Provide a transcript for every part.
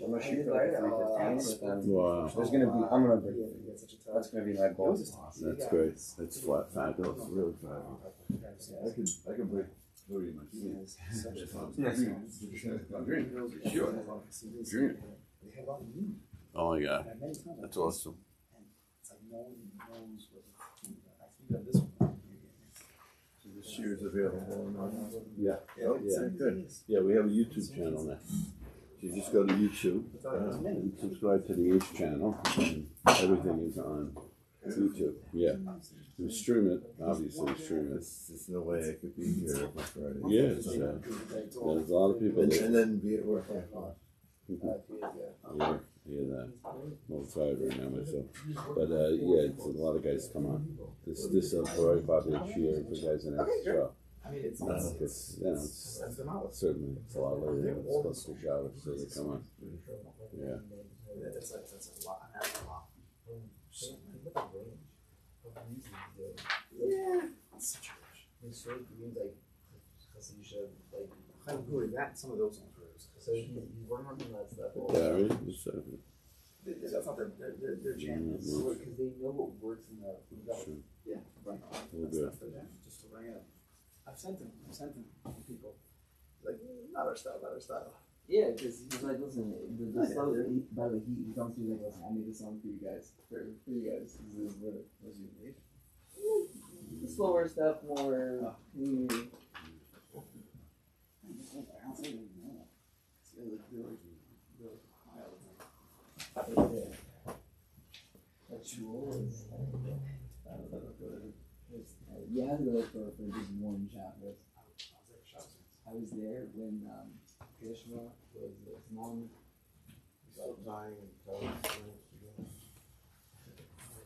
I'm gonna shoot for like a 315, and Wow. there's gonna be, I'm gonna break it. That's gonna be my goal. That's great. That's fabulous. Really fabulous. I can break 30 myself. Such a fun. Sure. Oh my God. That's awesome. It's like no one knows what I think of this one. So this year's available on Yeah. Oh, yeah, good. Yeah, we have a YouTube channel now. So you just go to YouTube and subscribe to the H channel, and everything is on YouTube. Yeah. We stream it, obviously stream it. There's no way I could be here on Friday. Yeah, there's a lot of people And then be at work at 5. Yeah, that. I'm all tired right now myself. But yeah, it's a lot of guys come on. This is a very popular year for guys in extra. I mean, it's Certainly it's a lot later than it's supposed to shower, so they come on. Yeah. That's a lot. That's a lot. Yeah. It's such a rush. It's so means like you should like how good that some of those songs were. So you weren't working on that stuff. Yeah, right? That's not their jam. Because they know what works in the Sure. yeah. Right. We'll That's do not their jam. Just to bring it up. I've sent them to people. Like, not our style. Yeah, because he's like, listen, the slow, by the way, he comes to me like, listen, I made this song for you guys. For you guys. This is what you made. The slower stuff, more. You had to go for just one shot. I was there when Krishna was his mom. Still dying and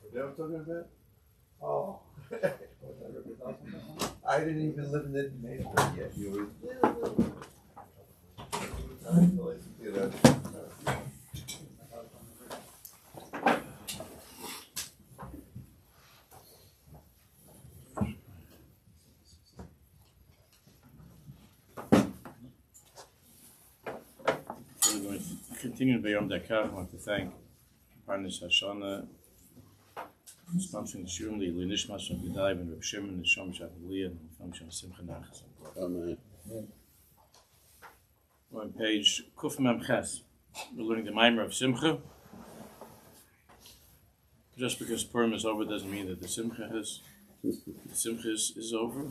you know what I'm talking about? Oh. I didn't even live in the neighborhood yet. You were. Continuing Bayam Darkecha, I want to thank Parnas Hashana, sponsoring the Shurim, the Nishmas from Gedai, and Reb Shimon, the Shom Shavulia, and the function of Simcha Nachas. Amen. We're on page Kuf Mem Ches. We're learning the Maimer of Simcha. Just because Purim is over doesn't mean that the Simcha is over.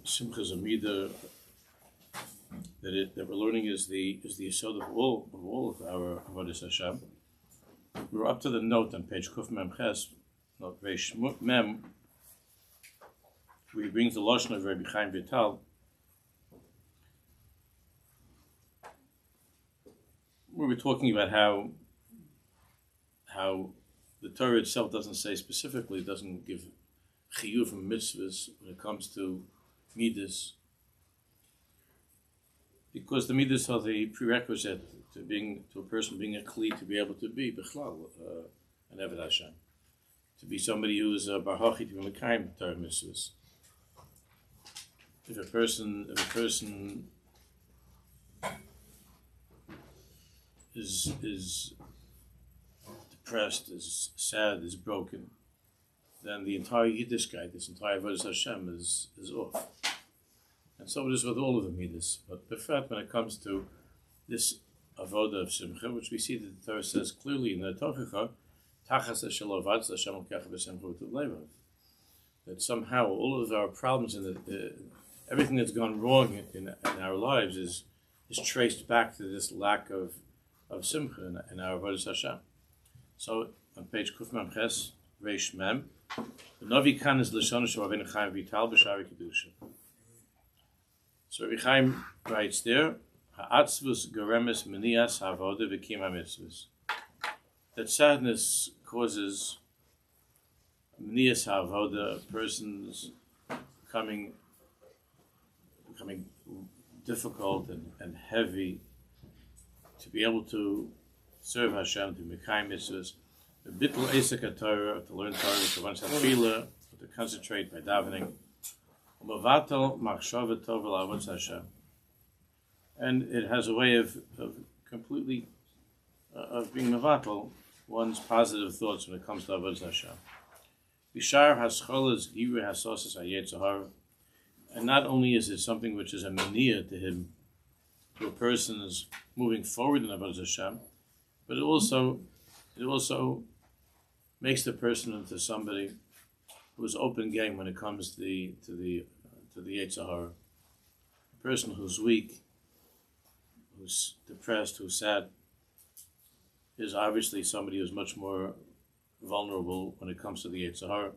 Simcha is a midah that we're learning is the yesod of all of our avodas Hashem. We're up to the note on page Kuf Mem Ches, note Reish Mem, where he brings the lashon of Rabbi Chaim Vital. We were talking about how the Torah itself doesn't say specifically, doesn't give chiyuv from mitzvahs when it comes to midas. Because the midas are the prerequisite to a person being a kli, to be able to be bichlal an eved Hashem, to be somebody who is a barhachi, to be mekayim Torah mitzvahs. If a person is depressed, is sad, is broken, then the entire Yiddishkeit, this entire avodas Hashem is off. And so it is with all of the midas. But befrat, when it comes to this avodah of simcha, which we see that the Torah says clearly in the Tochacha, tachas eshelovad Hashem l'kecha b'simcha v'tuvlevav, that somehow all of our problems and everything that's gone wrong in our lives is traced back to this lack of simcha in our avodas Hashem. So on page Kuf Mem Ches, Reish Mem, the Navi Kan is l'shon Rabbeinu Chaim Vital b'Shari Kedusha. So Rabbi Chaim writes there, Ha'atzvus goremes menias havoda v'kim ha'mitzvus. That sadness causes menias havoda, a person's becoming difficult and heavy to be able to serve Hashem, to mekayim mitzvahs, the bittul esek Torah, to learn Torah, to learn tefillah, to concentrate by davening. And and it has a way of completely of being mevatel one's positive thoughts when it comes to Avodas Hashem. Bishar hascholas giru hasosas hayetzahara, and not only is it something which is a mania to him, to a person is moving forward in Avodas Hashem, but it also makes the person into somebody who is open game when it comes to the Yetzer Hara. A person who's weak, who's depressed, who's sad, is obviously somebody who's much more vulnerable when it comes to the Yetzer Hara.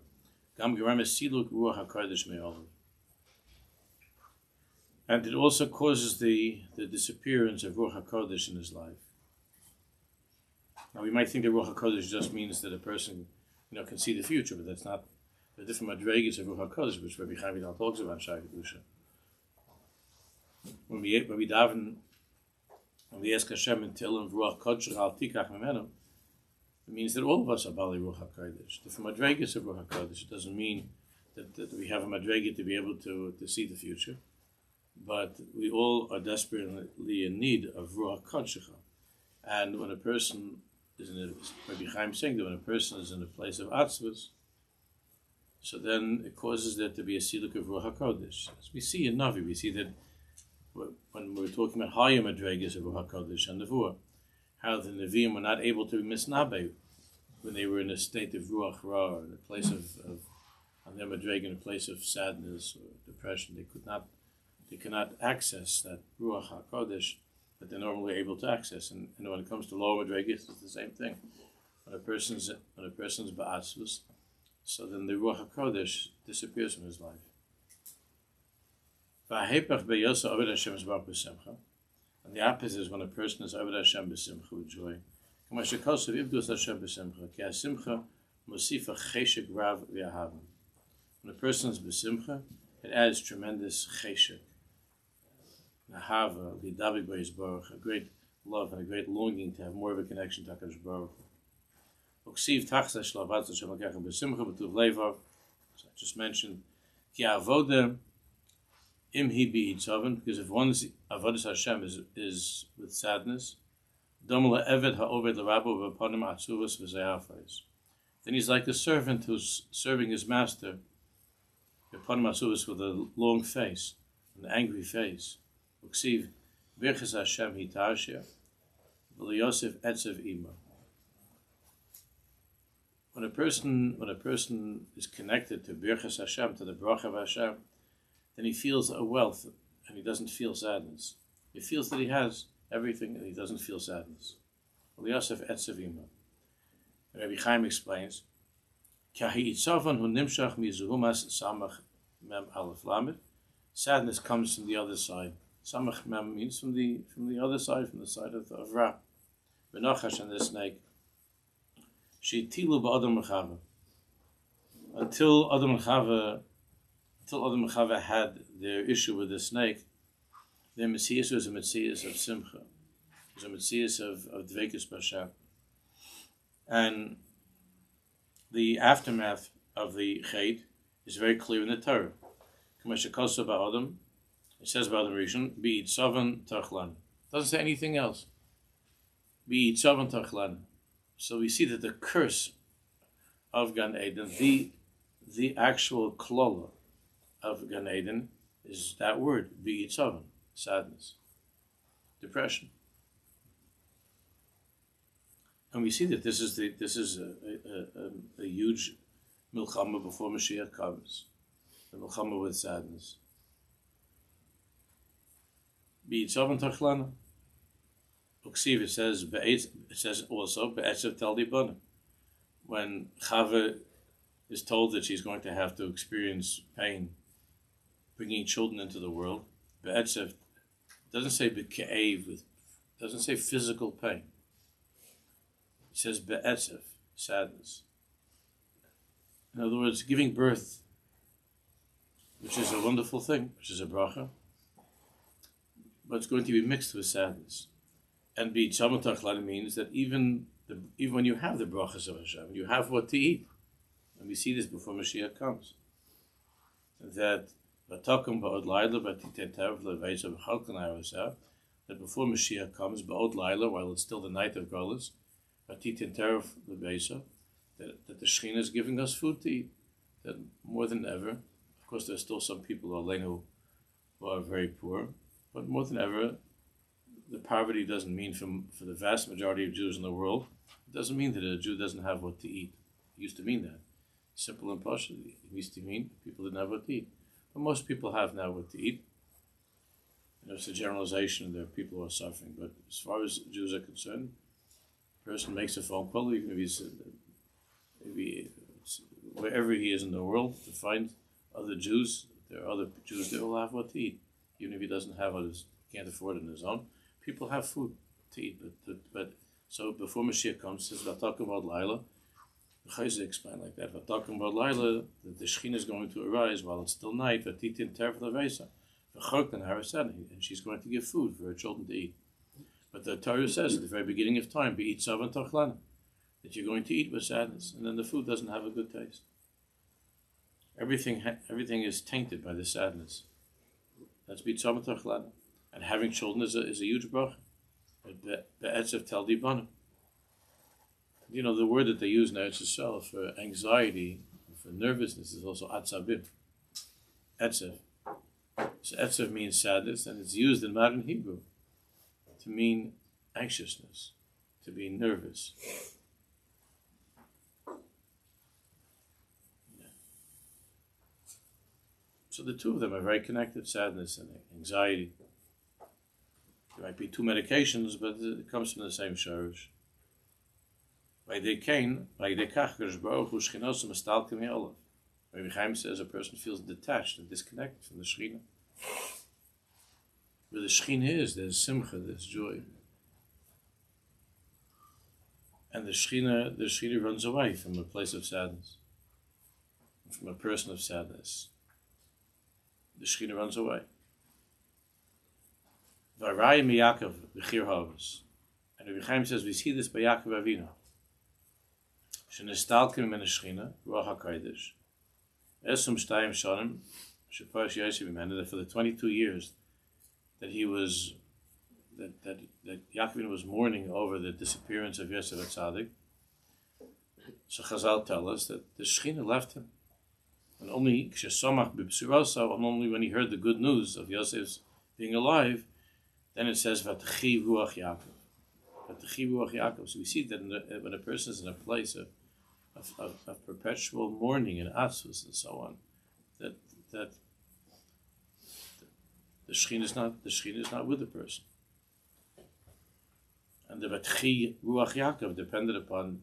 Gam gerem es siluk ruach hakodesh me'olav. And it also causes the disappearance of Ruach HaKodesh in his life. Now we might think that Ruach HaKodesh just means that a person, can see the future, but that's not the different madregas of Ruach HaKodesh, which Rabbi Chaim Vidal talks about in Shai Kedusha. When we daven, when we ask Hashem in Tehillim Ruach Kodesh Al Tikach Memenu, it means that all of us are Bali Ruach HaKodesh. Different madregas of Ruach HaKodesh. It doesn't mean that we have a madrega to be able to see the future. But we all are desperately in need of Ruach Kodesh. And when a person is Rabbi Chaim saying that when a person is in a place of atzvus, so then it causes there to be a siluk of Ruach HaKodesh. As we see in Navi, we see that when we're talking about higher madregas of Ruach HaKodesh and Nevuah, how the Nevi'im were not able to misnabe when they were in a state of Ruach Ra, in a place of on their madrega, in a place of sadness or depression. They cannot access that Ruach HaKodesh that they're normally able to access. And when it comes to lower madregas, it's the same thing. When a person's ba'atzvus, so then the Ruach HaKodesh disappears from his life. And the opposite is when a person is Avodas Hashem b'simcha with joy. When a person is b'simcha, it adds tremendous cheshek, nahava, lidavik b'His Baruch, a great love and a great longing to have more of a connection to HaKadosh Baruch Hu. Uksiv tachsa shlavat Hashem l'kecha b'simcha b'tuv levav, as I just mentioned, ki avoda imhi bi'itzavan, because if one's avodas Hashem is with sadness, dom le'eved ha'oved l'rabo v'aponim atzuvas v'zayafais, then he's like a servant who's serving his master, v'aponim atzuvas, with a long face, an angry face. Uksiv birchas Hashem hitarshia, v'liyosef etzev ima. When a person is connected to birchas Hashem, to the bracha of Hashem, then he feels a wealth and he doesn't feel sadness. He feels that he has everything and he doesn't feel sadness. V'liyosef etzev ima. Rabbi Chaim explains, sadness comes from the other side. Samach mem means from the other side, from the side of Ra. V'nachash and the snake. Sheitilu ba'adam mechava. Until Adam and Chava had their issue with the snake, their Messias was a Messias of Simcha. It was a Messias of Dveikus B'Hashem. And the aftermath of the Chet is very clear in the Torah. It says about the Rishon, Bi'id Savan Tachlan. Doesn't say anything else. Bi'id Savan Tachlan. So we see that the curse of Gan Eden, the actual klola of Gan Eden, is that word, Bi'id Savan, sadness, depression. And we see that this is a huge milchama before Mashiach comes, the milchama with sadness. B'yitzav tachlana. Uksiv, it says also be'etzav tel dibana. When Chava is told that she's going to have to experience pain, bringing children into the world, be'etzav doesn't say be'ke'ev, doesn't say physical pain. It says be'etzav, sadness. In other words, giving birth, which is a wonderful thing, which is a bracha, but it's going to be mixed with sadness. And b'yitzam tachlana means that even when you have the brachas of Hashem, you have what to eat. And we see this before Mashiach comes. That v'takum ba'od laila v'titetev le'veisav chalkan ha'yosef that before Mashiach comes, Ba'od Laila, while it's still the night of Golas, Vatitin Teref Lebesa, that the Shekhinah is giving us food to eat. That more than ever, of course, there's still some people who are very poor, but more than ever, the poverty doesn't mean for the vast majority of Jews in the world, it doesn't mean that a Jew doesn't have what to eat. It used to mean that. Simple and partial. It used to mean people didn't have what to eat. But most people have now what to eat. It's a generalization, there are people who are suffering. But as far as Jews are concerned, a person makes a phone call, even if wherever he is in the world, to find other Jews. There are other Jews that will have what to eat, even if he doesn't have what can't afford it on his own. People have food to eat, but so before Mashiach comes, says talking about Laila. The Chayzer explain like that. Talking about Laila, that the Shekhinah is going to arise while it's still night. Vatitin teref levesa, and she's going to give food for her children to eat. But the Torah says at the very beginning of time, "Be'it savan tachlana," that you're going to eat with sadness, and then the food doesn't have a good taste. Everything is tainted by the sadness. That's be'it savan tachlana, and having children is a huge bracha. Be'etzev tel dibanim. You know, the word that they use in Eretz Yisrael for anxiety, for nervousness, is also atzabim. Etzev. So etzev means sadness, and it's used in modern Hebrew to mean anxiousness, to be nervous. Yeah. So the two of them are very connected, sadness and anxiety. There might be two medications, but it comes from the same shorish. Rabbi Chaim says a person feels detached and disconnected from the Shekhinah. Where the Shekhinah is, there's simcha, there's joy. And the Shekhinah runs away from a place of sadness, from a person of sadness. The Shekhinah runs away. Varayim Yaakov b'chir havos. And Rabbi Chaim says we see this by Yaakov Avinu. Shenestalkim min Shekhinah, Ruach HaKodesh. Esum Shtayim Shonim, Shepash Yosef Imenu, that for the 22 years that he was, that Yaakov was mourning over the disappearance of Yosef HaTzadik, so Chazal tell us that the Shekhinah left him. And only Kshesamach B'Psurasa, and only when he heard the good news of Yosef's being alive, then it says, V'techi Ruach Yaakov. V'techi Ruach Yaakov. So we see that when a person is in a place of perpetual mourning and atzvus and so on, that the Shekhinah is not with the person. And the V'techi Ruach Yaakov depended upon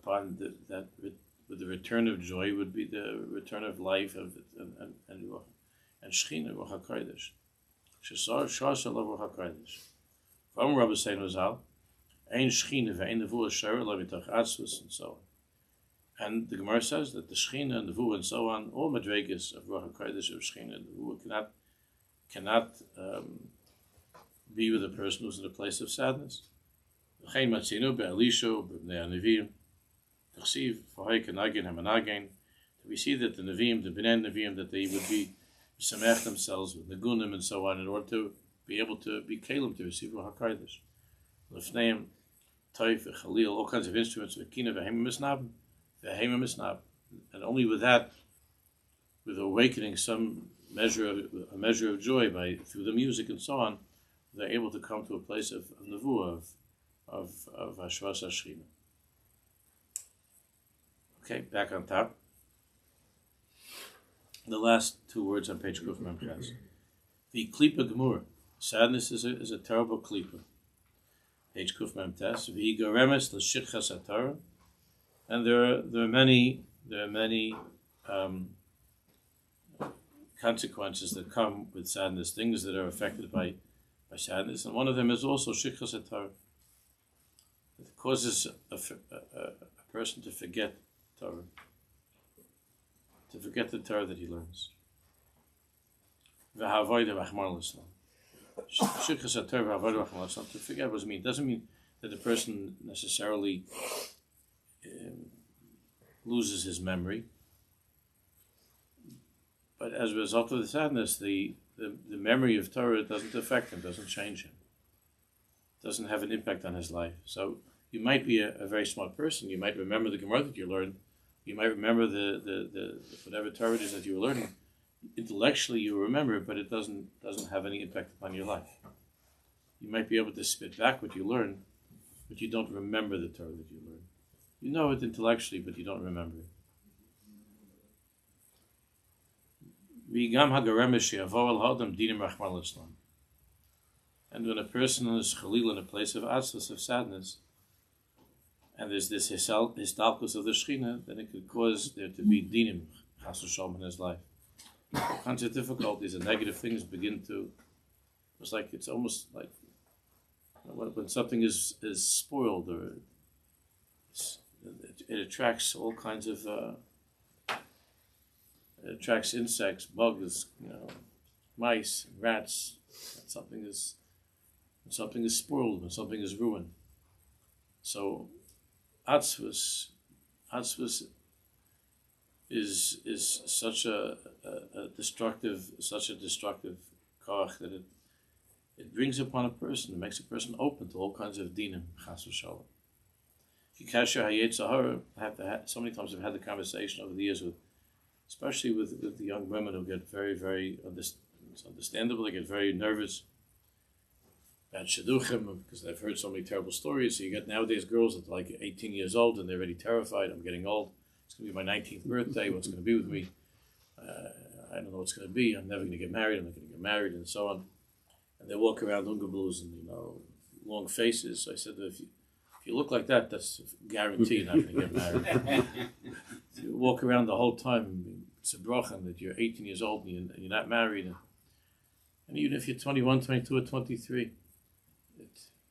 that with the return of joy would be the return of life and Shekhinah Ruach HaKodesh. Shesar Shalav Ruach HaKodesh. From Rabbi Seinu Zal, Ein Shekhinah ve'ein Nevuah Shara lo mitach atzvus and so on. And the Gemara says that the Shekhinah and the Nevuah and so on, all madregas of Ruach HaKodesh of Shekhinah and Nevuah cannot be with a person who's in a place of sadness. V'chein matzinu be'elishu b'bnei HaNeviim t'chsiv v'hoi kenagin hamanagin. We see that the Neviim, the Bnei Neviim, that they would be samech themselves with Nagunim and so on in order to be able to be Kalim to receive Ruach HaKodesh. Lefneim, Toif, Chalil, all kinds of instruments, V'kina, V'heim Misnab, V'heim Misnab. And only with that, with awakening some measure of joy through the music and so on, they're able to come to a place of Nevuah, of Hashvas HaShekhinah. Okay, back on top. The last two words on page Kuf Mem Ches. The Klipa Gemur. Sadness is a terrible Klipa. Page Kuf Mem Tes. The Goremes L'Shikchas HaTorah. And there are many consequences that come with sadness, things that are affected by sadness, and one of them is also Shikchas HaTorah. It causes a person to forget Torah. To forget the Torah that he learns. To forget what it means. It doesn't mean that the person necessarily loses his memory. But as a result of the sadness, the the memory of Torah doesn't affect him, doesn't change him, doesn't have an impact on his life. So you might be a very smart person. You might remember the Gemara that you learned. You might remember the whatever Torah it is that you were learning. Intellectually, you remember it, but it doesn't have any impact upon your life. You might be able to spit back what you learned, but you don't remember the Torah that you learned. You know it intellectually, but you don't remember it. And when a person is chalil in a place of atzvus, of sadness, and there's this histalkus of the Shechina, then it could cause there to be dinim, chas v'shalom, in his life. All kinds of difficulties and negative things begin to. It's almost like when something is spoiled, or it attracts all kinds of. It attracts insects, bugs, mice, rats. When something is spoiled, when something is ruined. So, atzvus is such a destructive koach that it brings upon a person, it makes a person open to all kinds of dinim, chas v'shalom. So many times I've had the conversation over the years especially with the young women who get very, very, it's understandable, they get very nervous about shidduchim because they've heard so many terrible stories. So you get nowadays girls that are like 18 years old and they're already terrified. I'm getting old. It's going to be my 19th birthday. What's going to be with me? I don't know what's going to be. I'm never going to get married. I'm not going to get married, and so on. And they walk around ungeblues and long faces. So I said, if you look like that, that's guaranteed you're not going to get married. You walk around the whole time, it's a bracha that you're 18 years old and you're not married. And even if you're 21, 22, or 23,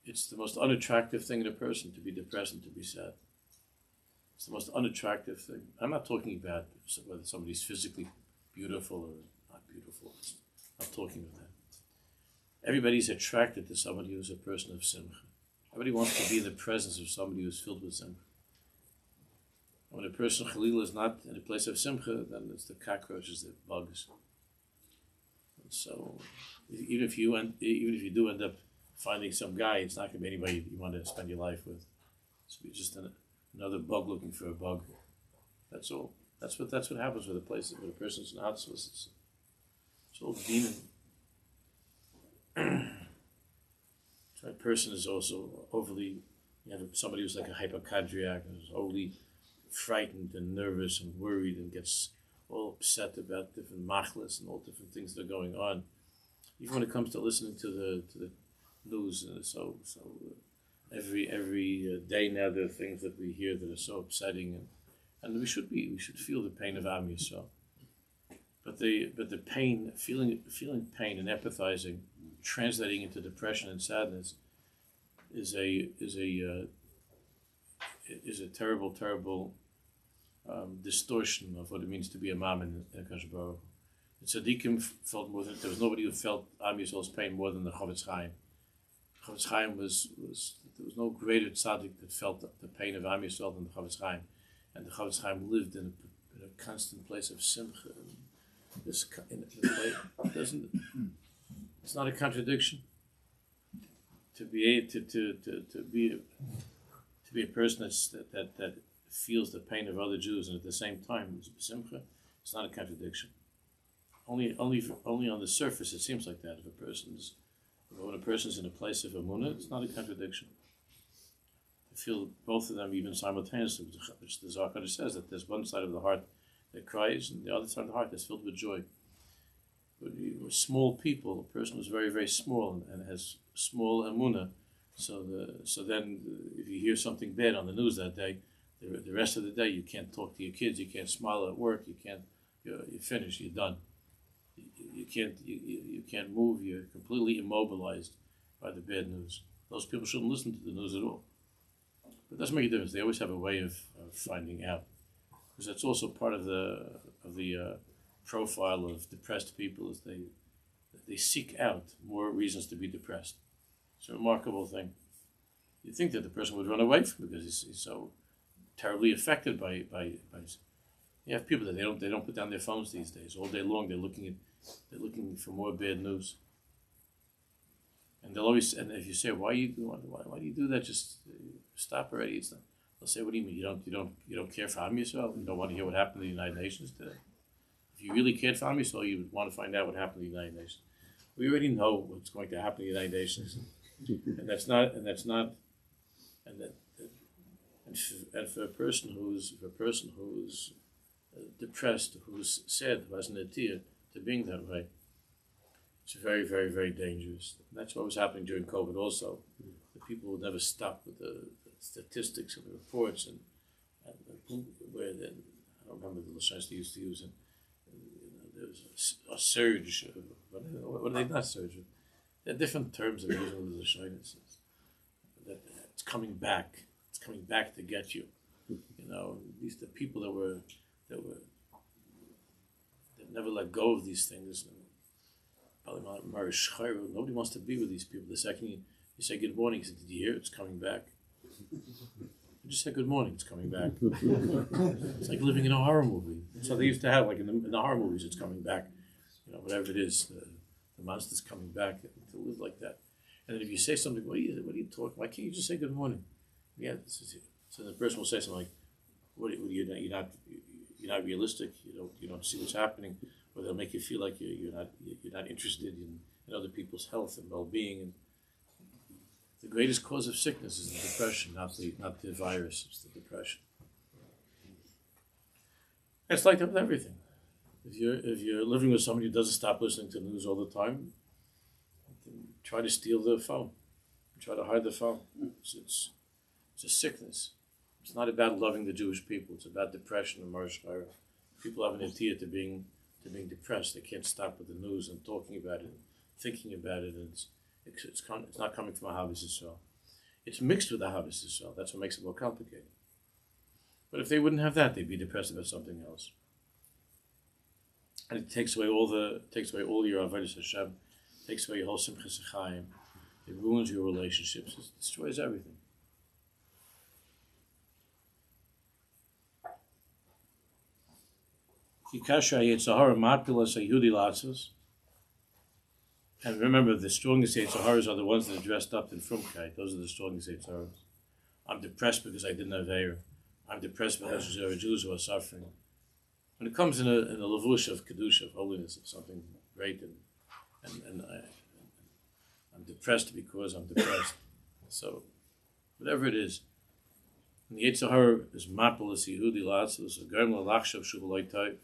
it's the most unattractive thing in a person to be depressed and to be sad. It's the most unattractive thing. I'm not talking about whether somebody's physically beautiful or not beautiful. I'm not talking about that. Everybody's attracted to somebody who's a person of simcha. Everybody wants to be in the presence of somebody who's filled with simcha. When a person, Chalil, is not in a place of simcha, then it's the cockroaches, the bugs. And so, even if you do end up finding some guy, it's not going to be anybody you want to spend your life with. It's just another bug looking for a bug. That's all. That's what happens with a place where a person's not atzvus. It's all demon. So a person is also overly. You have somebody who's like a hypochondriac and is overly frightened and nervous and worried and gets all upset about different machlas and all different things that are going on. Even when it comes to listening to the news, every day now there are things that we hear that are so upsetting, and we should feel the pain of Am Yisrael. But the pain, feeling pain and empathizing, translating into depression and sadness, is a terrible distortion of what it means to be a mom in Akash Baruch. The tzaddikim felt more than there was nobody who felt Am Yisrael's pain more than the Chavetz Chaim. Chavetz Chaim was there was no greater tzaddik that felt the pain of Am Yisrael than the Chavetz Chaim, and the Chavetz Chaim lived in a constant place of simcha. This way, it's not a contradiction to be a person that feels the pain of other Jews and at the same time is simcha. It's not a contradiction. Only on the surface it seems like that. When a person's in a place of emunah, it's not a contradiction. To feel both of them even simultaneously, which the Zohar says that there's one side of the heart that cries and the other side of the heart that's filled with joy. But we're small people. A person who's very, very small and has small emunah. So then if you hear something bad on the news that day, the rest of the day you can't talk to your kids, you can't smile at work, you're finished, you're done. You can't move, you're completely immobilized by the bad news. Those people shouldn't listen to the news at all. But it doesn't make a difference. They always have a way of finding out. Because that's also part of the profile of depressed people, is they seek out more reasons to be depressed. It's a remarkable thing. You think that the person would run away from it because he's so terribly affected by. You have people that they don't put down their phones these days. All day long they're looking at They're looking for more bad news. And they'll always, and if you say, why do you do that? Just stop already. It's not. They'll say, what do you mean? You don't care for Am Yisrael? You don't want to hear what happened in the United Nations today? If you really cared for Am Yisrael, you would want to find out what happened in the United Nations. We already know what's going to happen in the United Nations, and for a person who's depressed, who's sad, who has an idea to being that way, it's very, very, very dangerous. And that's what was happening during COVID also. The people would never stop with the statistics and the reports and where then, I don't remember the lessons they used to use, and there was a surge, what are they, not surge? There are different terms that are used in the lessons. That it's coming back to get you. These the people that never let go of these things. Nobody wants to be with these people. The second you say good morning, he said, did you hear? It's coming back. You just say good morning, it's coming back. It's like living in a horror movie. That's how they used to have, like in the horror movies, it's coming back. Whatever it is, the monster's coming back, to live like that. And then if you say something, what are you talking? Why can't you just say good morning? Yeah, so the person will say something like, you're not realistic. You don't see what's happening, or they'll make you feel like you're not interested in other people's health and well-being. And the greatest cause of sickness is the depression, not the virus. It's the depression. It's like that with everything. If you're living with somebody who doesn't stop listening to the news all the time, then try to steal the phone. Try to hide the phone. It's a sickness. It's not about loving the Jewish people. It's about depression and marshmallow. People have an idea to being depressed. They can't stop with the news and talking about it, and thinking about it, and it's not coming from a Ahavas Yisrael. It's mixed with a Ahavas Yisrael. That's what makes it more complicated. But if they wouldn't have that, they'd be depressed about something else. And it takes away all your avodas Hashem, takes away your whole simchas chaim. It ruins your relationships. It destroys everything. And remember, the strongest Yetzaharas are the ones that are dressed up in frumkeit. Those are the strongest Yetzaharas. I'm depressed because I didn't have Eir. I'm depressed because there are Jews who are suffering. When it comes in a levush of kedusha, of holiness, of something great, and I'm depressed because I'm depressed. So, whatever it is, and the Yetzirah is mapelas Yehudi latzos, a germ lalachshav shuvaloitai.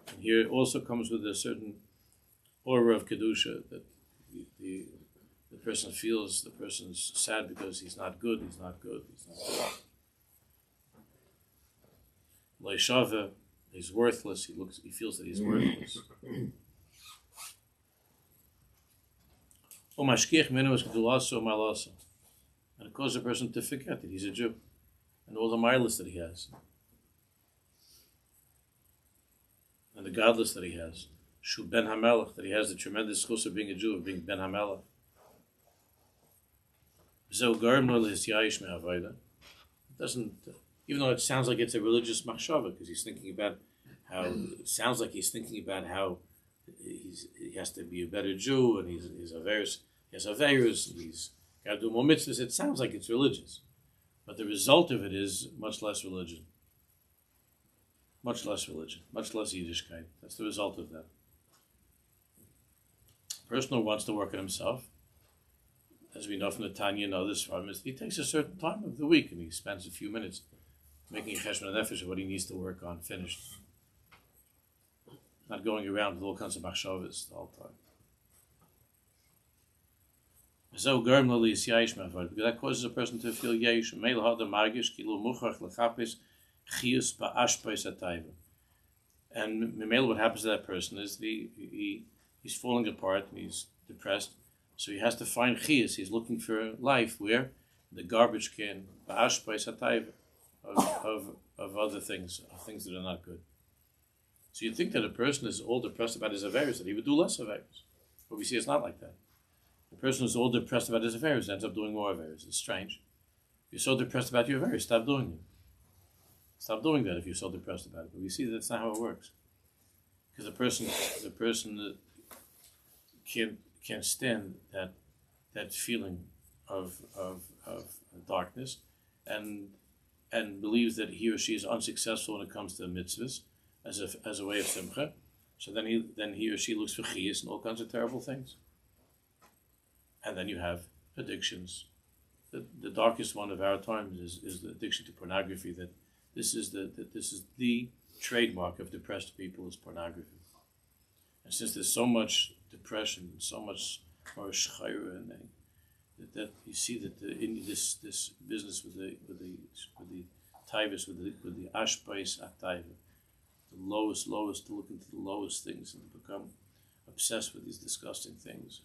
And here it also comes with a certain aura of kedusha that the person feels. The person's sad because he's not good. He's not good. Leishava, he's worthless. He feels that he's worthless. And it causes a person to forget that he's a Jew and all the milas that he has and the godless that he has. Shu ben Hamelech, that he has the tremendous chus of being a Jew, of being ben Hamelech. It doesn't, even though it sounds like it's a religious machshava, because he's thinking about how, it sounds like he's thinking about how he has to be a better Jew, and he has Averis, and he's got to do more mitzvahs. It sounds like it's religious. But the result of it is much less religion. Much less religion. Much less Yiddishkeit. That's the result of that. A person who wants to work on himself, as we know from the Tanya and others from it, he takes a certain time of the week and he spends a few minutes making a cheshbon nefesh of what he needs to work on, finished. Not going around with all kinds of machshavas the whole time. Because that causes a person to feel yesh. And what happens to that person is he's falling apart and he's depressed. So he has to find chiyus. He's looking for life where the garbage can of other things, of things that are not good. So you think that a person is all depressed about his affairs, that he would do less affairs. But we see it's not like that. The person who's all depressed about his affairs ends up doing more affairs. It's strange. If you're so depressed about your affairs, stop doing it. Stop doing that if you're so depressed about it. But we see that's not how it works. because the person that can't stand that feeling of darkness, and believes that he or she is unsuccessful when it comes to mitzvahs as a way of simcha. So then he or she looks for chiyas and all kinds of terrible things. And then you have addictions. The darkest one of our times is the addiction to pornography. That this is the trademark of depressed people is pornography. And since there's so much depression, so much more shchayra, and that you see that in this business with the taivas, with the ashbais ataiva, the lowest to look into the lowest things and become obsessed with these disgusting things.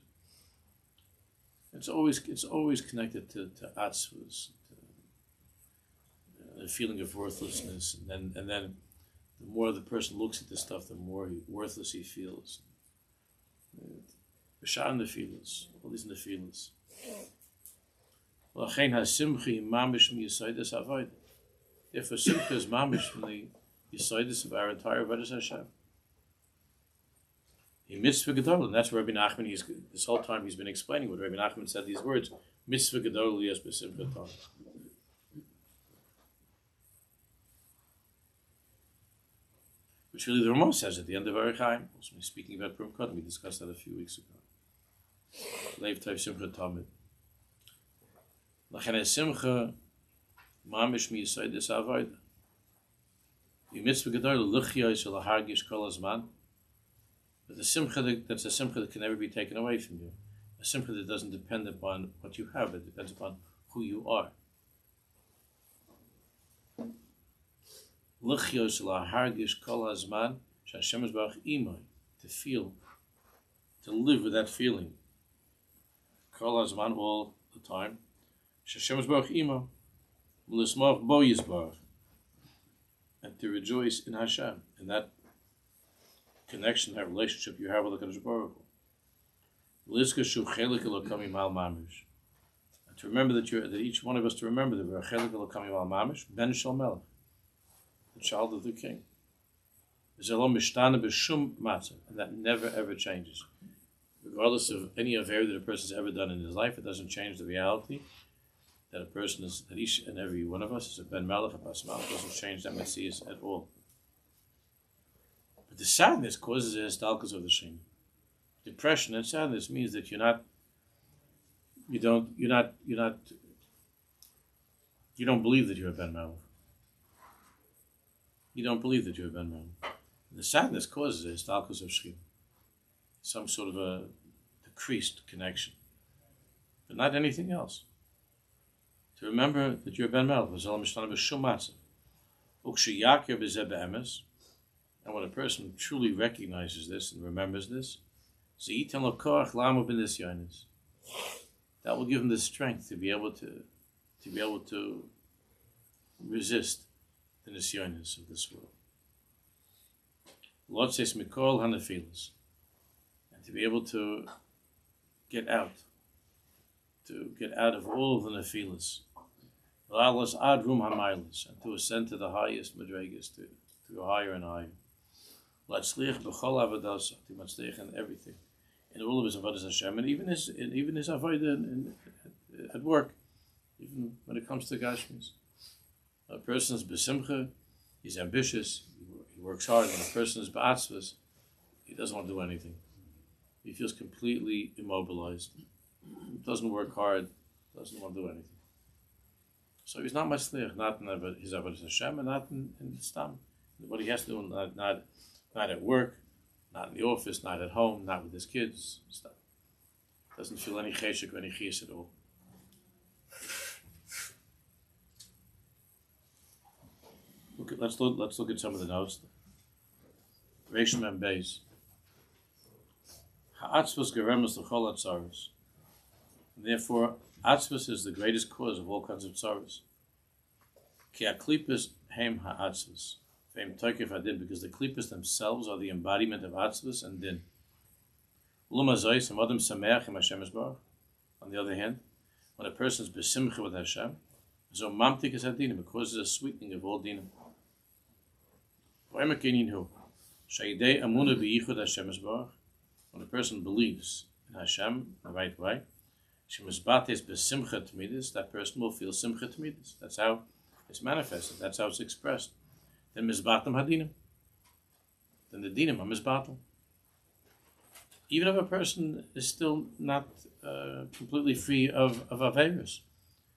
It's always connected to atzvus, a feeling of worthlessness, and then the more the person looks at this stuff, the more worthless he feels. B'shar nefilas, all these nefilas. L'chein hasimcha mamish miyisodas avodah. If a simcha is mamish from the yisodas of our entire avodas Hashem, he mitzvah gadol, and that's where Rabbi Nachman. This whole time he's been explaining what Rabbi Nachman said. These words, mitzvah gadol liyas b'simcha Torah. Which really the Ramah says at the end of Orach Chaim. Also, speaking about Purim Kodem, we discussed that a few weeks ago. Leiv Tov Simcha Tamid. Lachen Simcha Mamish Miyisodas Avodah. You mitzvah gadol l'chiyos l'hargish kol hazman. But the simcha that's a simcha that can never be taken away from you. A simcha that doesn't depend upon what you have; it depends upon who you are. L'chiyos l'hargish kol hazman she'Hashem yisbarach imay, to feel, to live with that feeling. Kol hazman, all the time. She'Hashem yisbarach imay, l'smach bo yisbarach, and to rejoice in Hashem, in that connection, that relationship you have with the Kadosh Baruch Hu. L'izka shu chelik elokami mal mamish, and to remember that each one of us to remember that we're chelik elokami mal mamish, ben shel melech, the child of the king. Zelo mishtana b'shum matzah, and that never ever changes, regardless of any affair that a person's ever done in his life. It doesn't change the reality that a person is, that each and every one of us is a ben melech, a bas melech. Doesn't change that metzius at all. But the sadness causes a histalkus of the shame. Depression and sadness means that you don't believe that you're a ben melech. You don't believe that you're a ben melech. The sadness causes a histalkus of shchina, some sort of a decreased connection, but not anything else. To remember that you're a ben melech, and when a person truly recognizes this and remembers this, that will give him the strength to be able to resist the nisyonis of this world. Lord says mikol hanafilas, and to be able to get out of all of the nefilas, and to ascend to the highest madregas, to go higher and higher. Latzliach b'chol avodas, to matzliach in everything, in all of his avodas Hashem, and even his avodah at work, even when it comes to gashmis. A person is besimcha, he's ambitious, he works hard. When a person is ba'atzvus, he doesn't want to do anything. He feels completely immobilized. He doesn't work hard, doesn't want to do anything. So he's not matzliach, not in his avodas Hashem, and not in stam. What he has to do, not at work, not in the office, not at home, not with his kids. Stuff. Doesn't feel any cheshek or any chiyas at all. Let's look at some of the notes. Reishim and Beis. Ha'atzvus geremus l'chol hatzaros. Therefore, atzvus is the greatest cause of all kinds of tzaros. Ki ha'klipos hem ha'atzvus. Ve'im toikef hadin, because the klipos themselves are the embodiment of atzvus and din. Ulum hazois ha'madam sameach im Hashem yisbarach. On the other hand, when a person is besimcha with Hashem, so mamtik is hadinim, it causes a sweetening of all dinim. Shaydei amuna b'yichud Hashem Yisbarach. When a person believes in Hashem the right way, shemisbates b'simcha t'midus, that person will feel simcha t'midus. That's how it's manifested. That's how it's expressed. Then mizbatam hadinim. Then the dinim are mizbatam. Even if a person is still not completely free of averos,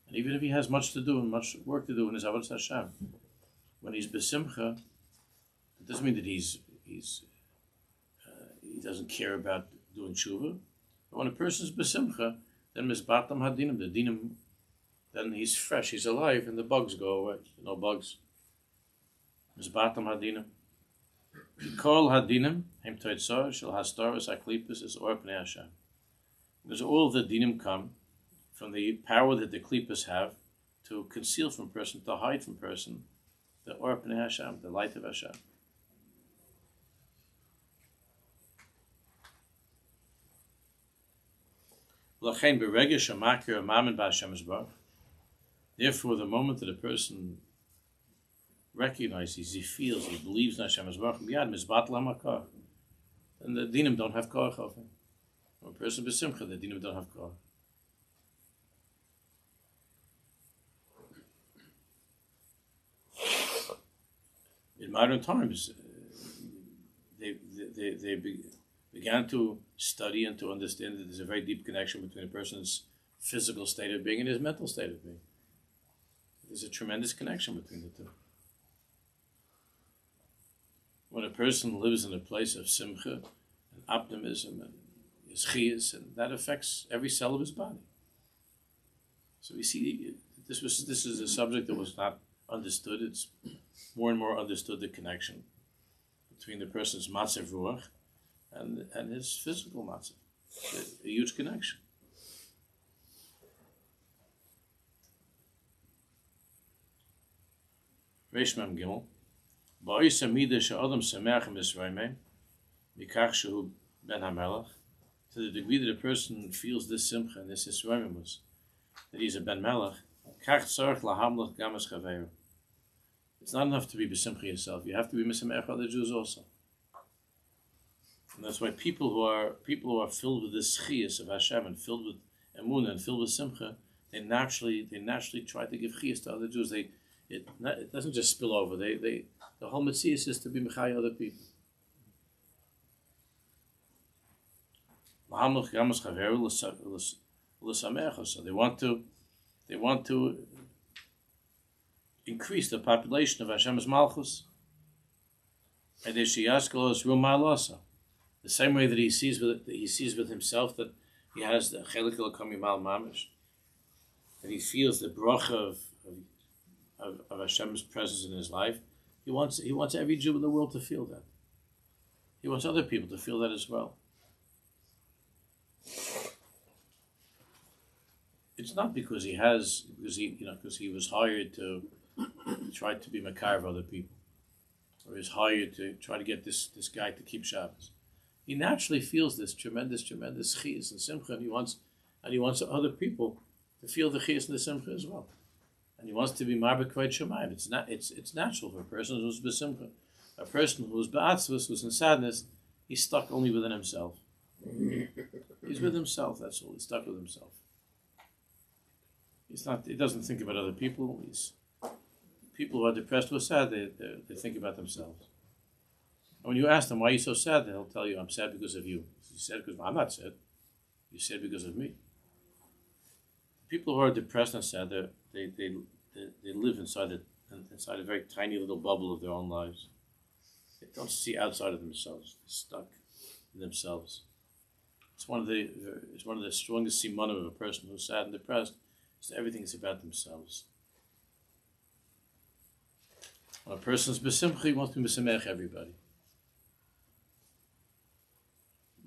and even if he has much to do and much work to do in his avodas Hashem, when he's besimcha, it doesn't mean that he doesn't care about doing tshuva. But when a person is besimcha, then mizbatam hadinim, the dinim, then he's fresh, he's alive, and the bugs go away. No bugs. Mizbatam hadinim. Kol hadinim hem toitzor shel hastoras aklipus is or pnei Hashem. Because all the dinim come from the power that the klipus have to conceal from person, to hide from person, the or pnei Hashem, the light of Hashem. L'chein beregesh hamakir mamen b'Hashem Yisbarach. Therefore, the moment that a person recognizes, he feels, he believes in Hashem Yisbarach, miyad mizbatel hamakar, and the dinim don't have koach of him. When a person besimcha, the dinim don't have koach. In modern times, they began to study and to understand that there's a very deep connection between a person's physical state of being and his mental state of being. There's a tremendous connection between the two. When a person lives in a place of simcha and optimism and yischiyas, and that affects every cell of his body. So we see this is a subject that was not understood. It's more and more understood, the connection between the person's matzav ruach and his physical matzav. A huge connection. Reish Mem Gimel. Ba'isa midah she'adam sameach misraimei mikach shehu ben hamelach. To the degree that a person feels this simcha and this Yisraimus, that he's a ben melech, kach tzarich lahamlach gamas chaveru. It's not enough to be besimcha yourself. You have to be misameach other Jews also. And that's why people who are filled with this chiyas of Hashem and filled with emunah and filled with simcha, they naturally try to give chiyas to other Jews. It doesn't just spill over. The whole mitzvah is to be mechai other people. So they want to increase the population of Hashem's malchus. The same way that he sees with himself that he has the chelik elokam yimal mamish, that he feels the bracha of Hashem's presence in his life. He wants every Jew in the world to feel that. He wants other people to feel that as well. It's not because he was hired to try to be makar of other people, or he's hired to try to get this guy to keep Shabbos. He naturally feels this tremendous chiyas and simcha, and he wants other people to feel the chiyas and the simcha as well. And he wants to be marbek kvayt shemayim. It's natural for a person who's besimcha. A person who's be'atzvus, who's in sadness, he's stuck only within himself. He's with himself, that's all. He's stuck with himself. He doesn't think about other people. People who are depressed or sad, they think about themselves. And when you ask them, why are you so sad? They'll tell you, I'm sad because of you. You said because I'm not sad. You said because of me. People who are depressed and sad, they live inside a very tiny little bubble of their own lives. They don't see outside of themselves. They're stuck in themselves. It's one of the strongest simanim of a person who's sad and depressed. So everything is about themselves. When a person's besimcha, he wants to besimech everybody.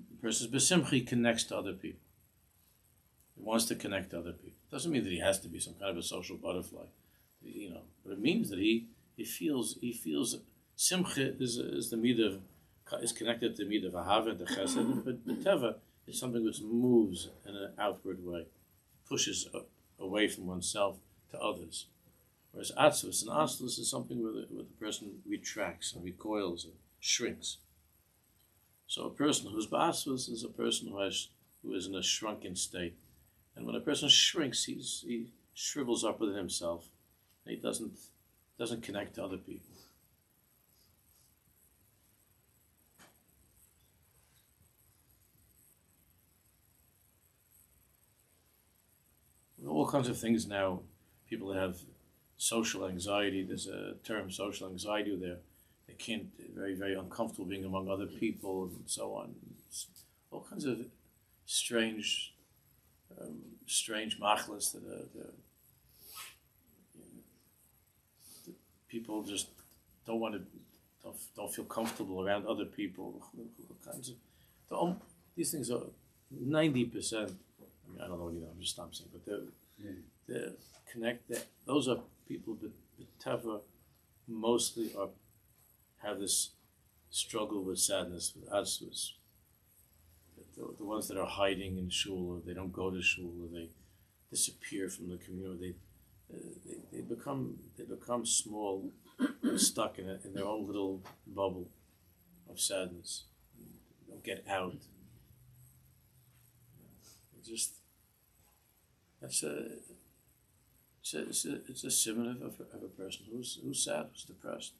The person's besimcha, he connects to other people. He wants to connect to other people. Doesn't mean that he has to be some kind of a social butterfly, but it means that he feels simcha is the midah is connected to the midah of ahava, the chesed, but teva is something which moves in an outward way, pushes away from oneself to others. Whereas atzvus is something where the person retracts and recoils and shrinks. So a person who's basvus is a person who is in a shrunken state. And when a person shrinks, he shrivels up within himself. And he doesn't connect to other people. All kinds of things now. People that have social anxiety. There's a term, social anxiety. They can't. Very, very uncomfortable being among other people and so on. It's all kinds of strange machlas that people just don't feel comfortable around other people. All kinds of these things are 90%. I mean, I don't know. I'm just saying, but they're those are people that teva mostly have this struggle with sadness, with asvus. The ones that are hiding in shul, or they don't go to shul, or they disappear from the community. They become small, stuck in their own little bubble of sadness. They don't get out. It's a symptom of a person who's sad, who's depressed.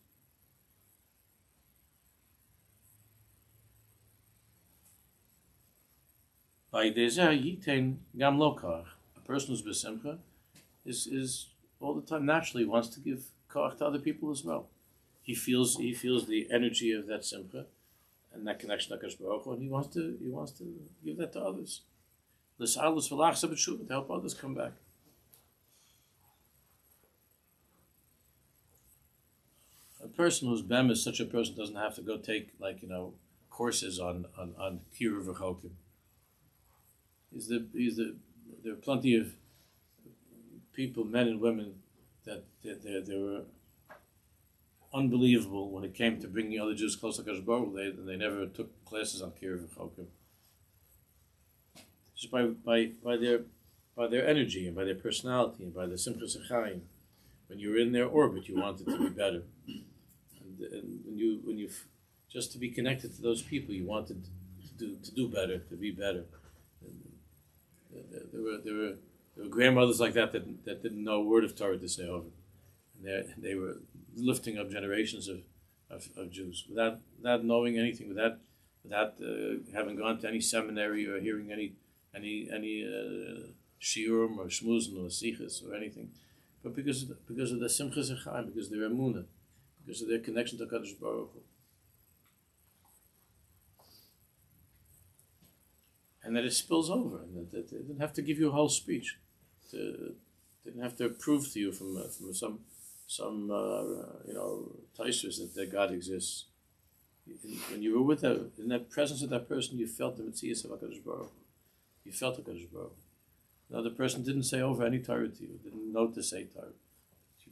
By dezer yitain gam lokar, a person who's besimcha is all the time naturally wants to give koach to other people as well. He feels the energy of that simcha and that connection to Hakadosh Baruch Hu, and he wants to give that to others. To help others come back. A person who's bem is such a person doesn't have to go take courses on kiruv v'chokim. There are plenty of people, men and women, that they were unbelievable when it came to bringing other Jews close to Hakadosh Baruch Hu. They never took classes on kiruv v'chokim. Just by their energy and by their personality and by the simchas achayim. When you were in their orbit, you wanted to be better, and when you just to be connected to those people, you wanted to do better, to be better. There were grandmothers like that didn't know a word of Torah to say over, and they were lifting up generations of Jews without knowing anything, without having gone to any seminary or hearing any shiurim or shmuzin or sichas or anything, but because of the simchas achayim, because of their emunah, because of their connection to Hakadosh Baruch Hu. And that it spills over, and that they didn't have to give you a whole speech, didn't have to prove to you from some taisvus that God exists. When you were with in that presence of that person, you felt the mitzvahs of Hakadosh Baruch Hu. You felt Hakadosh Baruch Hu. The other person didn't say over any Torah to you, didn't know to say Torah,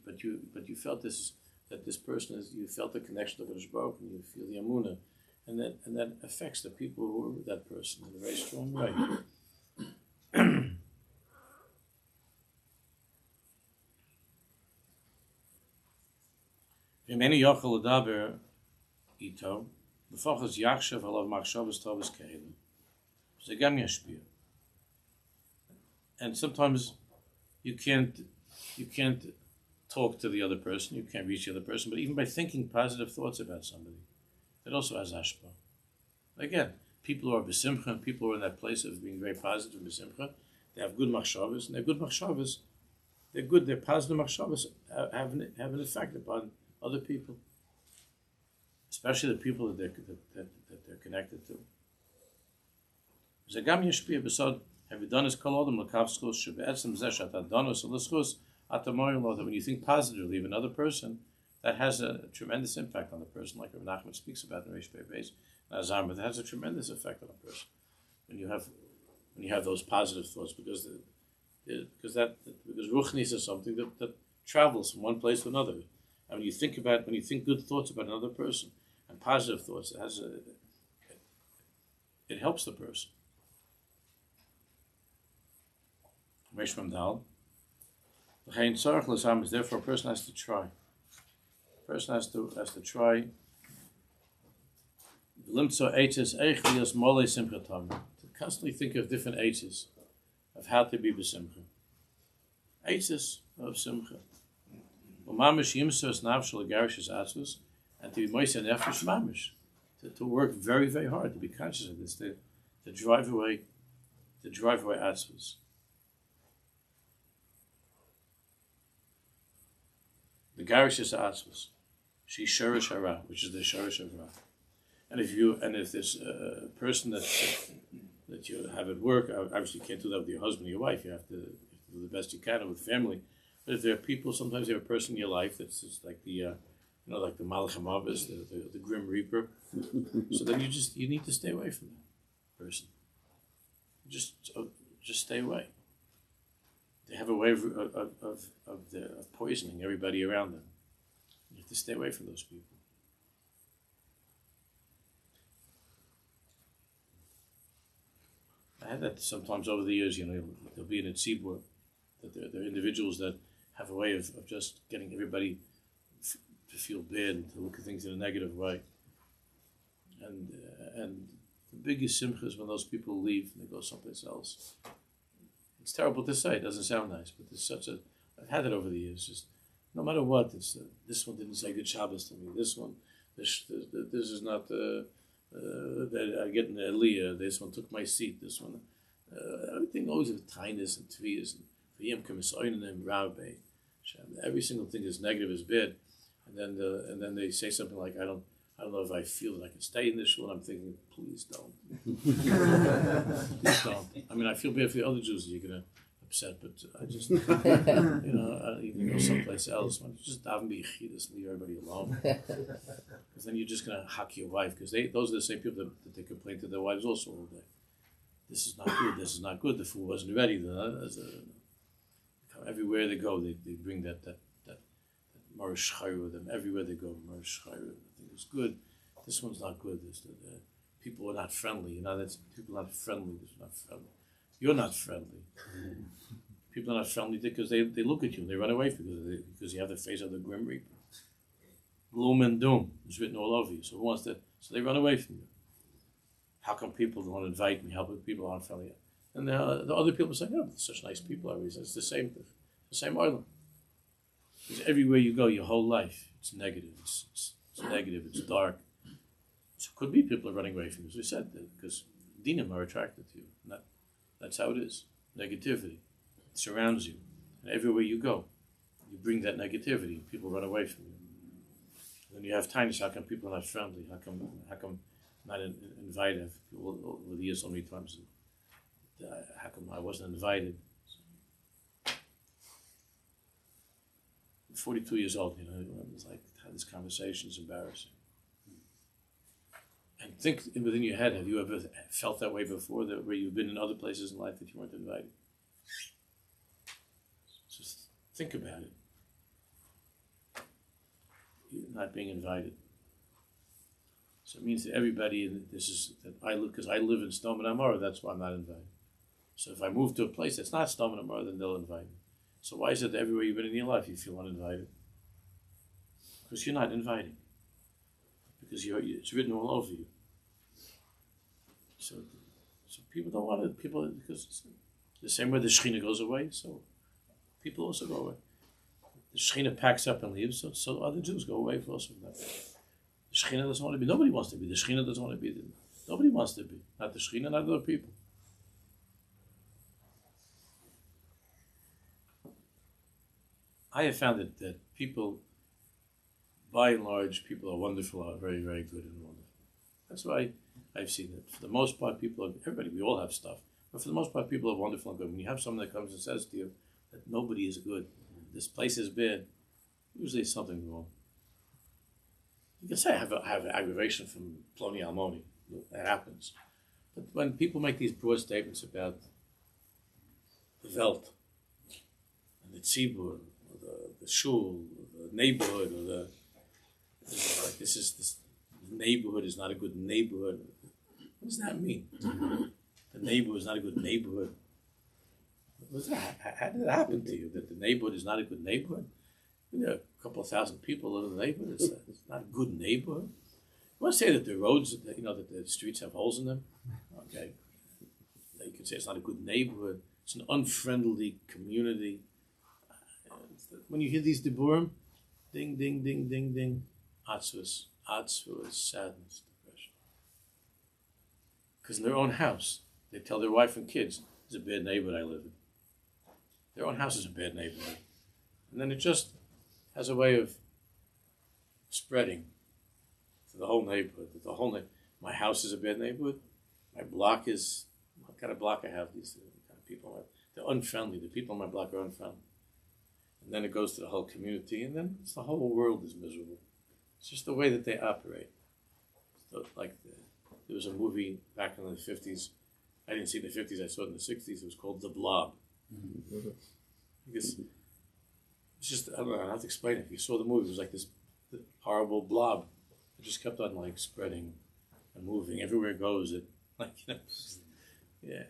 but you felt that this person you felt the connection to Hakadosh Baruch Hu, and you feel the emunah. And that affects the people who are with that person in a very strong way. V'meni yochel ledaber ito, b'fochas yachshav alav machshavas tovas ke'elim. Ze gam yashpia. And sometimes you can't talk to the other person, you can't reach the other person, but even by thinking positive thoughts about somebody, it also has hashpah. Again, people who are besimcha, people who are in that place of being very positive and besimcha, they have good machshavas, and their good machshavas, their positive machshavas have an effect upon other people, especially the people that they're connected to. Zagam yashpia b'sod havidanis kol adam l'kav schus shebe'etzem zeh she'ata danos l'schus atamoyin lo, that when you think positively of another person, that has a tremendous impact on the person, like Rav Nachman speaks about in Reish Beis Azam. But that has a tremendous effect on a person when you have those positive thoughts, because ruchnis is something that travels from one place to another. And when you think good thoughts about another person and positive thoughts, it helps the person. Reish Mamdal. Therefore, a person has to try. Person has to try To constantly think of different Eitzes of how to be besimcha. Eitzes of simcha. And to be moist and nefesh mamish. To work very, very hard, to be conscious of this, to drive away atzvus. The garish is atzvus. She shorish hara, which is the shorish of ra. And if there's a person that you have at work, obviously you can't do that with your husband or your wife. You have to do the best you can with family. But if there are people, sometimes you have a person in your life that's just like the like the Malach HaMavis, the Grim Reaper. So then you need to stay away from that person. Just stay away. They have a way of poisoning everybody around them. You have to stay away from those people. I had that sometimes over the years. There'll be in a tzibur that there are individuals that have a way of just getting everybody to feel bad and to look at things in a negative way. And the biggest simcha is when those people leave and they go someplace else. It's terrible to say, it doesn't sound nice, but I've had it over the years. Just no matter what, this one didn't say good Shabbos to me. This is not that I get in the Aliyah. This one took my seat. This one, everything always with kindness and tviyas and v'yim k'misoyin and rabbe. Every single thing is negative, is bad, and then they say something like, I don't know if I feel that I can stay in this shul. And I'm thinking, please don't. Please don't. I mean, I feel bad for the other Jews that you're gonna upset, but I just, I even go someplace else. Just daven b'yichidus and leave everybody alone. Because then you're just gonna hack your wife, because those are the same people that they complain to their wives also all day. This is not good. This is not good. The food wasn't ready. Everywhere they go, they bring that Marish Chayru with them. Everywhere they go, Marish Chayru. I think it's good. This one's not good. People are not friendly. People are not friendly. This is not friendly. You're not friendly. People are not friendly because they look at you and they run away because you have the face of the Grim Reaper. Gloom and doom is written all over you. So so they run away from you. How come people don't invite me? How come people aren't friendly? And the other people say, "Oh, such nice people." It's the same island. Because everywhere you go, your whole life, it's negative. It's negative. It's dark. So it could be people are running away from you, as we said, because dinim are attracted to you. That's how it is. Negativity. It surrounds you. And everywhere you go, you bring that negativity. People run away from you. When you have kindness, how come people are not friendly? How come not invited? People over the years so many times, how come I wasn't invited? I'm 42 years old, it's like, have this conversation is embarrassing. And think within your head, have you ever felt that way before, where you've been in other places in life that you weren't invited? Just think about it. You're not being invited. So it means that everybody, because I live in Stom and Amora, that's why I'm not invited. So if I move to a place that's not Stom and Amora, then they'll invite me. So why is it that everywhere you've been in your life you feel uninvited? Because you're not inviting. Because it's written all over you. So people don't want it. Because it's the same way the Shekhinah goes away, so people also go away. The Shekhinah packs up and leaves, so other Jews go away also from that. The Shekhinah doesn't want to be. Nobody wants to be. The Shekhinah doesn't want to be. Nobody wants to be. Not the Shekhinah, not other people. I have found that people, by and large, people are wonderful, are very, very good and wonderful. That's why I've seen it. For the most part, everybody, we all have stuff, but for the most part, people are wonderful and good. When you have someone that comes and says to you that nobody is good, this place is bad, usually there's something wrong. You can say I have aggravation from Ploni Almoni. That happens. But when people make these broad statements about the Welt and the Tzibur, the shul, the neighborhood, or this neighborhood is not a good neighborhood. What does that mean? The neighborhood is not a good neighborhood. How did it happen to you that the neighborhood is not a good neighborhood? There are a couple of thousand people live in the neighborhood. It's not a good neighborhood. want to say that the roads, that the streets have holes in them. Okay, you could say it's not a good neighborhood. It's an unfriendly community. When you hear these diburim, ding, ding, ding, ding, ding, atzvus, sadness, depression. Because in their own house, they tell their wife and kids, "It's a bad neighborhood I live in." Their own house is a bad neighborhood, and then it just has a way of spreading to the whole neighborhood. My house is a bad neighborhood. My block is, what kind of block I have? These kind of people, they're unfriendly. The people on my block are unfriendly. And then it goes to the whole community, and then the whole world is miserable. It's just the way that they operate. So, there was a movie back in the 50s. I didn't see it in the 50s, I saw it in the 60s. It was called The Blob. Because it's just, I don't know how to explain it. If you saw the movie, it was like this horrible blob. It just kept on spreading and moving. Everywhere it goes, yeah.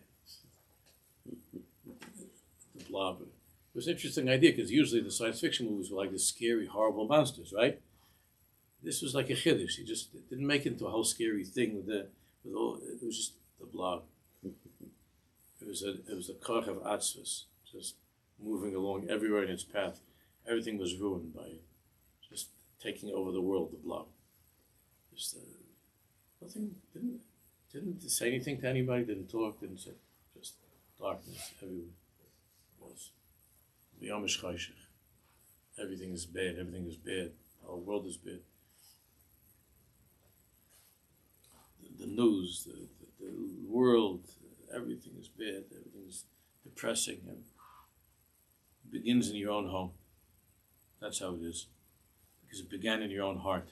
The blob. It was an interesting idea because usually the science fiction movies were like this scary, horrible monsters, right? This was like a chiddush. It didn't make it into a whole scary thing it was just the blob. It was the koch of atzvus, just moving along everywhere in its path. Everything was ruined by just taking over the world, the blob. Just nothing, didn't say anything to anybody, didn't talk, didn't say, just darkness everywhere. It was. Everything is bad, everything is bad, the whole world is bad. The news, the world, everything is bad, everything is depressing, and it begins in your own home. That's how it is. Because it began in your own heart.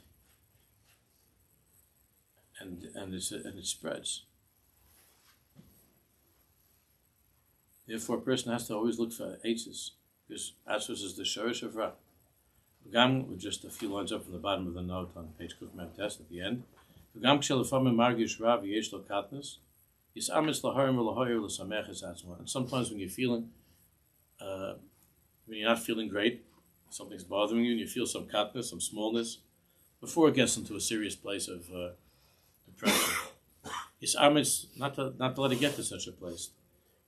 And it spreads. Therefore, a person has to always look for eitzes. Because atzvus is the shorish of ra. V'gam, just a few lines up from the bottom of the note on page Kuf Mem Test at the end. V'gam k'shelefamim margish ra v'yesh lo katnus, yis'amitz laharim v'lahoyer l'samech es atzma. And sometimes when you're feeling, when you're not feeling great, something's bothering you, and you feel some katnus, some smallness, before it gets into a serious place of depression. Yis'amitz, not to let it get to such a place.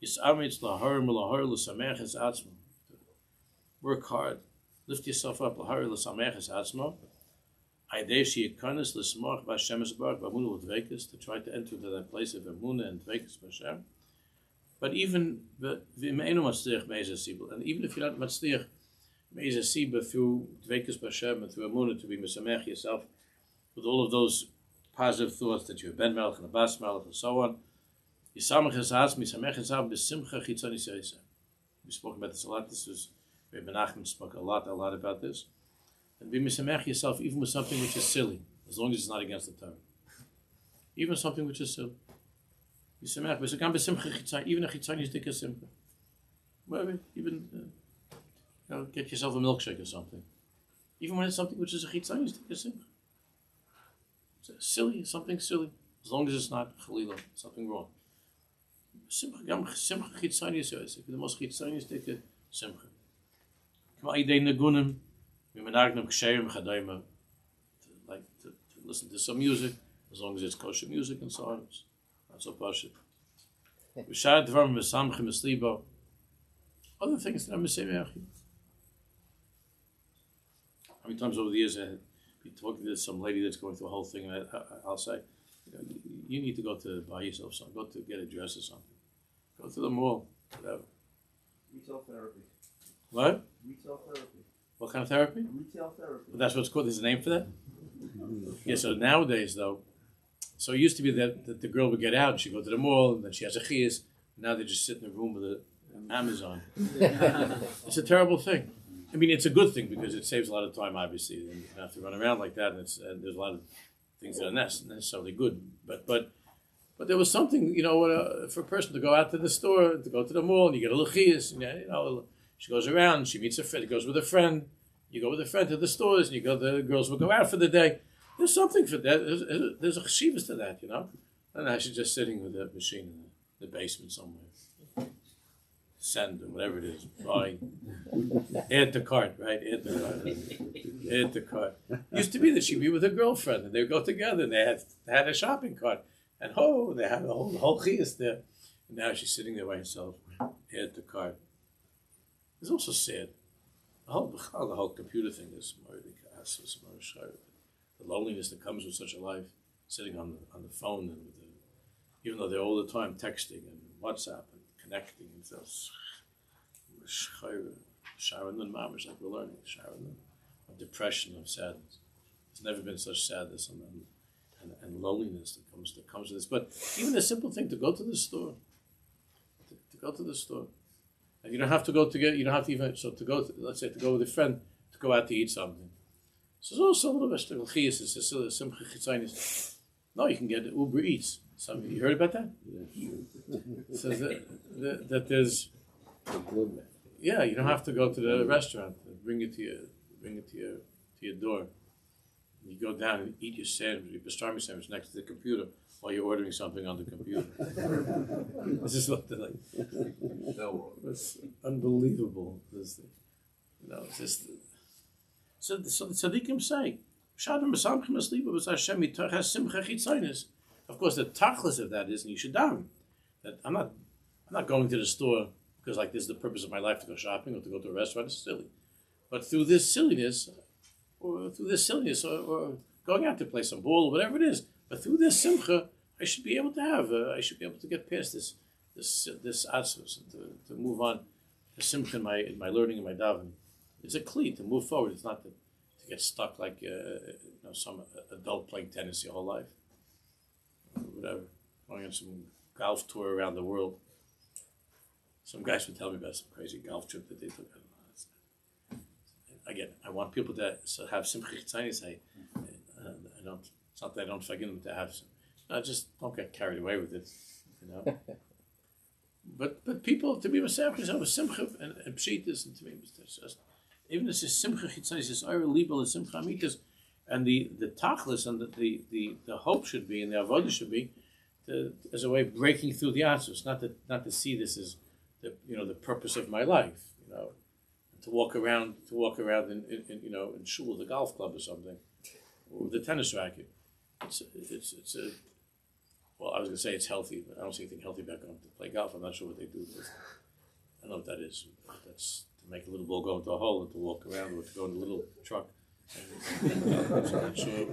Yis'amitz laharim v'lahoyer l'samech es atzma. Work hard. Lift yourself up. Lahari l'samech es atzmo. Aideshi yikanis l'smach b'Hashem esbarach b'amuna l'dveikus, to try to enter into that place of amuna and dveikus b'Hashem. But even v'meinu matzliach me'ezeh sibel, and even if you're not matzliach me'ezeh sibel through dveikus b'Hashem and through amuna, to be mesamech yourself with all of those positive thoughts that you're a ben melech and a bas melech and so on. Yisamech es atzmo, yisamech es atzmo b'simcha chitzoni seiseh. We spoke about this a lot. This was Rabbi Menachem spoke a lot about this. And be misamech yourself even with something which is silly, as long as it's not against the Torah. Even something which is silly. Misamech, even a chitzani is dik simcha. Even get yourself a milkshake or something. Even when it's something which is a chitzani is dik simcha. It's silly, something silly, as long as it's not chalila, something wrong. Simcha chitzani is the most chitzani is dik simcha. Like to listen to some music, as long as it's kosher music and so on. It's not so pashut. Other things that I'm saying. How many times over the years I've been talking to some lady that's going through a whole thing, and I'll say, you need to go to buy yourself something, go to get a dress or something, go to the mall, whatever. Retail therapy. What? Retail therapy. What kind of therapy? Retail therapy. Well, that's what it's called. There's a name for that? Yeah, so nowadays, though, so it used to be that the girl would get out and she'd go to the mall and then she has a chiyas. Now they just sit in a room with an Amazon. It's a terrible thing. I mean, it's a good thing because it saves a lot of time, obviously. And you don't have to run around like that, and there's a lot of things that are not necessarily good. But there was something, for a person to go out to the store, to go to the mall, and you get a little chiyas, she goes around, she meets a friend, goes with a friend, you go with a friend to the stores, and the girls will go out for the day. There's something for that. There's a cheshivas to that, And now she's just sitting with that machine in the basement somewhere. Send or whatever it is. Buy. Add to cart, right? Add to cart. They hit the cart. Used to be that she'd be with her girlfriend and they'd go together and they had a shopping cart. And they had the whole chias there. And now she's sitting there by herself. They hit the cart. It's also sad. The whole computer thing is more the loneliness that comes with such a life, sitting on the phone and even though they're all the time texting and WhatsApp and connecting and stuff. Sharon and Mamish, like we're learning, Sharon, of depression, of sadness. There's never been such sadness and loneliness that comes with this. But even a simple thing to go to the store, to go to the store, and you don't have to go together. You don't have to even let's say to go with a friend to go out to eat something. So it's also a little bit no, you can get Uber Eats. You heard about that? Yeah. So that there's. Yeah, you don't have to go to the restaurant. Bring it to your door. You go down and eat your sandwich, your pastrami sandwich next to the computer while you're ordering something on the computer. This is what like. It's unbelievable. This thing. It's just. So the tzaddikim say, of course, the tachlis of that is, and you should down. That I'm not going to the store because like this is the purpose of my life to go shopping or to go to a restaurant. It's silly. But through this silliness, or going out to play some ball or whatever it is, but through this simcha, I should be able to get past this atzvus and to move on. The simcha in my learning and my davening. It's a kli to move forward. It's not to get stuck like some adult playing tennis your whole life. Whatever. Going on some golf tour around the world. Some guys would tell me about some crazy golf trip that they took. Again, I want people to have simcha chitzainis. It's not that I don't forgive them to have some. No, just don't get carried away with it, But people to be myself because I was simcha and pshitas and to me it's just even this is simcha chitzainis, this oira libel is simcha amitas, and the tachlis and the hope should be and the avodah should be as a way of breaking through the atzvus, not to see this as the purpose of my life, to walk around in shul, the golf club or something, or the tennis racket. It's I was going to say it's healthy, but I don't see anything healthy about going to play golf. I'm not sure what they do. But I don't know what that is. That's to make a little ball go into a hole and to walk around or to go in a little truck. I'm not sure.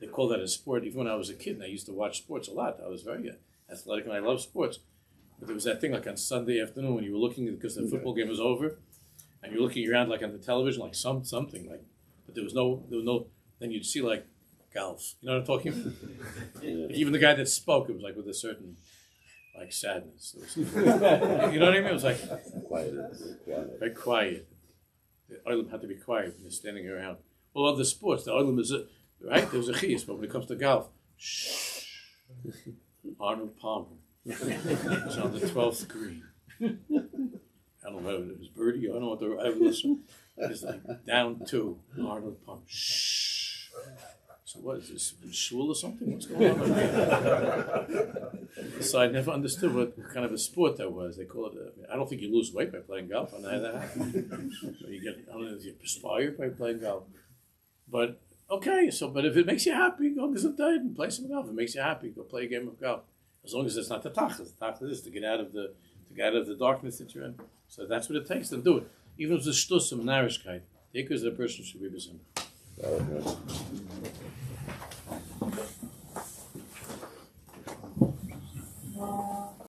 They call that a sport. Even when I was a kid and I used to watch sports a lot, I was very athletic and I love sports. But there was that thing like on Sunday afternoon when you were looking because the football game was over and you're looking around like on the television like something like, but there was no. Then you'd see like golf. You know what I'm talking about? Yeah. Even the guy that spoke, it was like with a certain like sadness. You know what I mean? It was like quiet. Very quiet. The oilam had to be quiet when you're standing around. Well, other sports, the oilam is right. There's a chiyus, but when it comes to golf, shh. Arnold Palmer. It's on the 12th green. I don't know whether it was birdie. I don't know what the right was. It's like down 2. Arnold Palmer. Shh. So what is this? In shul or something? What's going on? So I never understood what kind of a sport that was. They call it. I don't think you lose weight by playing golf. I know that happens. I don't know if you perspire by playing golf. But okay. But if it makes you happy, go gesundheit and play some golf. If it makes you happy, go play a game of golf. As long as it's not the tachlis. The tachlis is to get out of the darkness that you're in. So that's what it takes to do it. Even if it's a shtus and narishkeit, the ikar is the person should be besimcha.